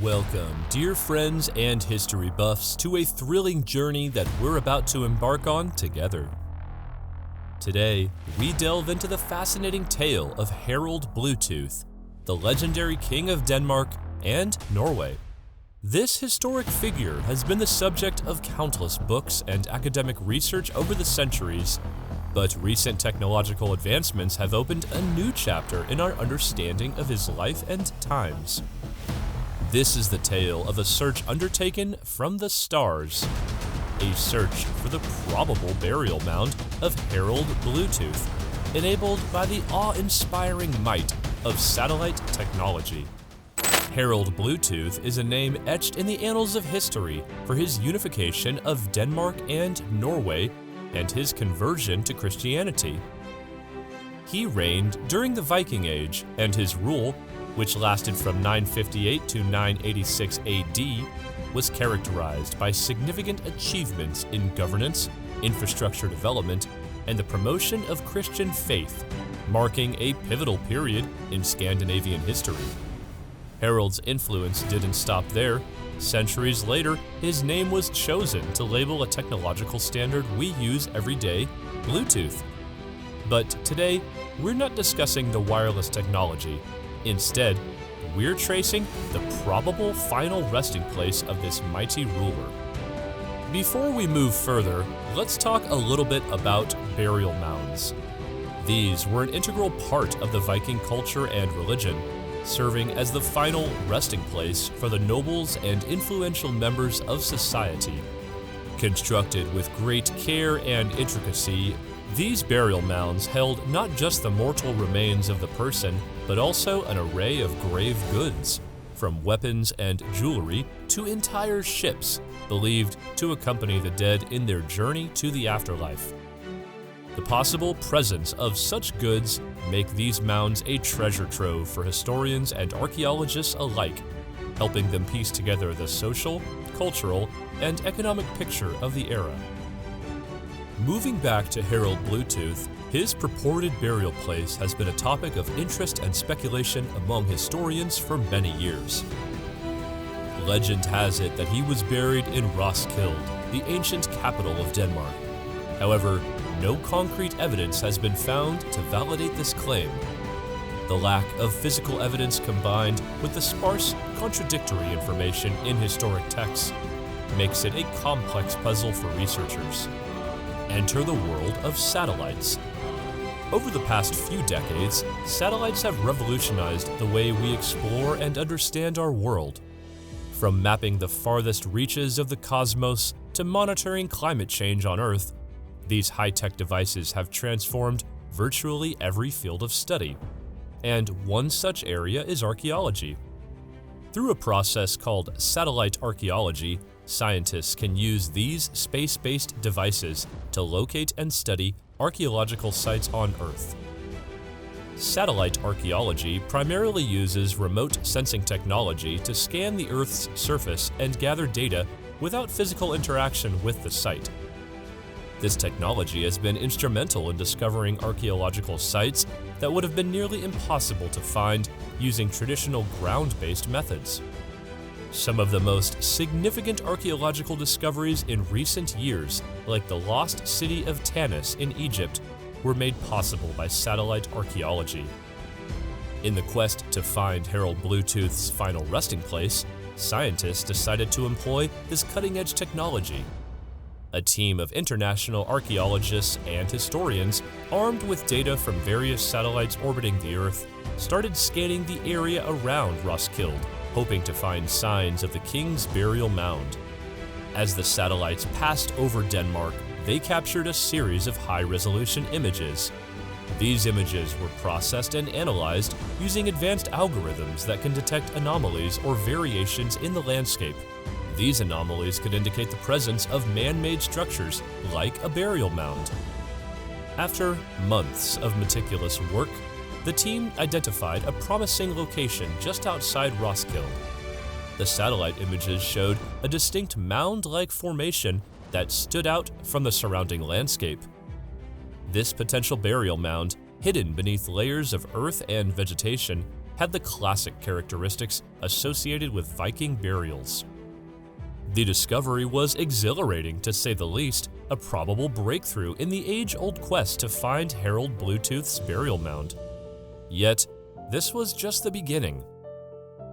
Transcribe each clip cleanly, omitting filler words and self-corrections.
Welcome, dear friends and history buffs, to a thrilling journey that we're about to embark on together. Today, we delve into the fascinating tale of Harald Bluetooth, the legendary king of Denmark and Norway. This historic figure has been the subject of countless books and academic research over the centuries, but recent technological advancements have opened a new chapter in our understanding of his life and times. This is the tale of a search undertaken from the stars, a search for the probable burial mound of Harald Bluetooth, enabled by the awe-inspiring might of satellite technology. Harald Bluetooth is a name etched in the annals of history for his unification of Denmark and Norway and his conversion to Christianity. He reigned during the Viking Age, and his rule, which lasted from 958 to 986 AD, was characterized by significant achievements in governance, infrastructure development, and the promotion of Christian faith, marking a pivotal period in Scandinavian history. Harald's influence didn't stop there. Centuries later, his name was chosen to label a technological standard we use every day, Bluetooth. But today, we're not discussing the wireless technology. Instead, we're tracing the probable final resting place of this mighty ruler. Before we move further, let's talk a little bit about burial mounds. These were an integral part of the Viking culture and religion, serving as the final resting place for the nobles and influential members of society. Constructed with great care and intricacy, these burial mounds held not just the mortal remains of the person, but also an array of grave goods, from weapons and jewelry to entire ships, believed to accompany the dead in their journey to the afterlife. The possible presence of such goods make these mounds a treasure trove for historians and archaeologists alike, helping them piece together the social, cultural, and economic picture of the era. Moving back to Harald Bluetooth, his purported burial place has been a topic of interest and speculation among historians for many years. Legend has it that he was buried in Roskilde, the ancient capital of Denmark. However, no concrete evidence has been found to validate this claim. The lack of physical evidence combined with the sparse, contradictory information in historic texts makes it a complex puzzle for researchers. Enter the world of satellites. Over the past few decades, satellites have revolutionized the way we explore and understand our world. From mapping the farthest reaches of the cosmos to monitoring climate change on Earth, these high-tech devices have transformed virtually every field of study. And one such area is archaeology. Through a process called satellite archaeology, scientists can use these space-based devices to locate and study archaeological sites on Earth. Satellite archaeology primarily uses remote sensing technology to scan the Earth's surface and gather data without physical interaction with the site. This technology has been instrumental in discovering archaeological sites that would have been nearly impossible to find using traditional ground-based methods. Some of the most significant archaeological discoveries in recent years, like the lost city of Tanis in Egypt, were made possible by satellite archaeology. In the quest to find Harald Bluetooth's final resting place, scientists decided to employ this cutting-edge technology. A team of international archaeologists and historians, armed with data from various satellites orbiting the Earth, started scanning the area around Roskilde, hoping to find signs of the king's burial mound. As the satellites passed over Denmark, they captured a series of high-resolution images. These images were processed and analyzed using advanced algorithms that can detect anomalies or variations in the landscape. These anomalies could indicate the presence of man-made structures like a burial mound. After months of meticulous work, the team identified a promising location just outside Roskilde. The satellite images showed a distinct mound-like formation that stood out from the surrounding landscape. This potential burial mound, hidden beneath layers of earth and vegetation, had the classic characteristics associated with Viking burials. The discovery was exhilarating, to say the least, a probable breakthrough in the age-old quest to find Harald Bluetooth's burial mound. Yet, this was just the beginning.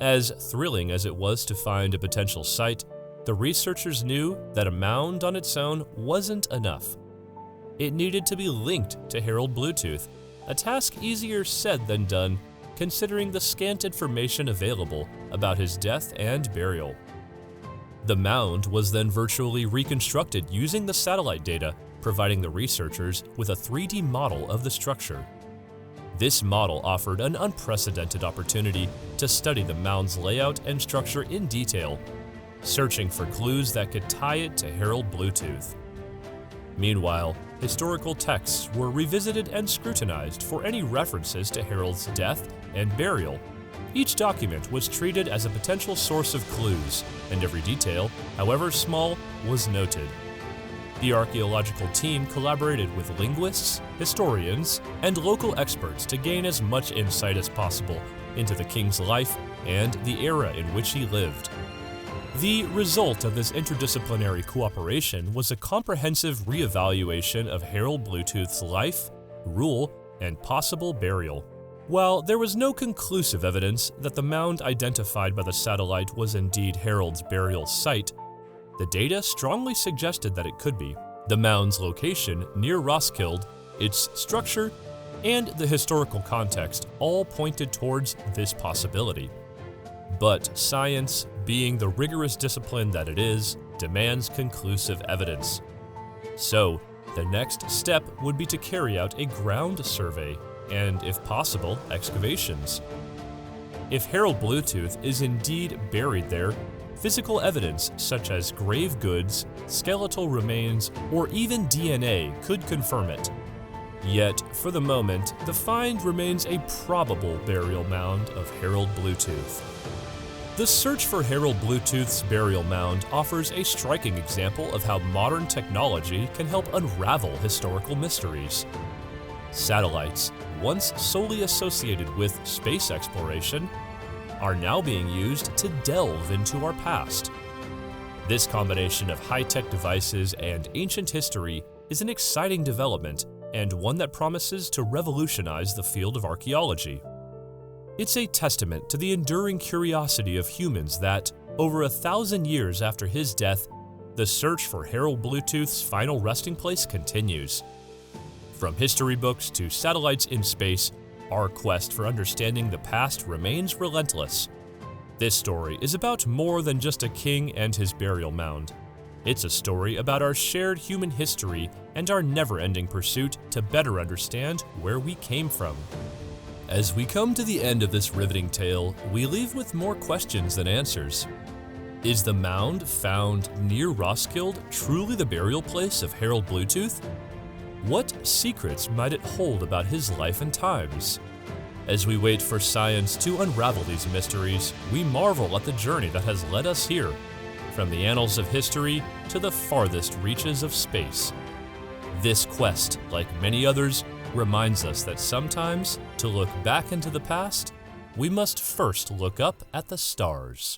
As thrilling as it was to find a potential site, the researchers knew that a mound on its own wasn't enough. It needed to be linked to Harald Bluetooth, a task easier said than done considering the scant information available about his death and burial. The mound was then virtually reconstructed using the satellite data, providing the researchers with a 3D model of the structure. This model offered an unprecedented opportunity to study the mound's layout and structure in detail, searching for clues that could tie it to Harald Bluetooth. Meanwhile, historical texts were revisited and scrutinized for any references to Harald's death and burial. Each document was treated as a potential source of clues, and every detail, however small, was noted. The archaeological team collaborated with linguists, historians, and local experts to gain as much insight as possible into the king's life and the era in which he lived. The result of this interdisciplinary cooperation was a comprehensive reevaluation of Harald Bluetooth's life, rule, and possible burial. While there was no conclusive evidence that the mound identified by the satellite was indeed Harald's burial site, the data strongly suggested that it could be. The mound's location near Roskilde, its structure, and the historical context all pointed towards this possibility. But science, being the rigorous discipline that it is, demands conclusive evidence. So, the next step would be to carry out a ground survey and, if possible, excavations. If Harald Bluetooth is indeed buried there, physical evidence such as grave goods, skeletal remains, or even DNA could confirm it. Yet, for the moment, the find remains a probable burial mound of Harald Bluetooth. The search for Harald Bluetooth's burial mound offers a striking example of how modern technology can help unravel historical mysteries. Satellites, once solely associated with space exploration, are now being used to delve into our past. This combination of high-tech devices and ancient history is an exciting development and one that promises to revolutionize the field of archaeology. It's a testament to the enduring curiosity of humans that, over 1,000 years after his death, the search for Harald Bluetooth's final resting place continues. From history books to satellites in space, our quest for understanding the past remains relentless. This story is about more than just a king and his burial mound. It's a story about our shared human history and our never-ending pursuit to better understand where we came from. As we come to the end of this riveting tale, we leave with more questions than answers. Is the mound found near Roskilde truly the burial place of Harald Bluetooth? What secrets might it hold about his life and times? As we wait for science to unravel these mysteries, we marvel at the journey that has led us here, from the annals of history to the farthest reaches of space. This quest, like many others, reminds us that sometimes, to look back into the past, we must first look up at the stars.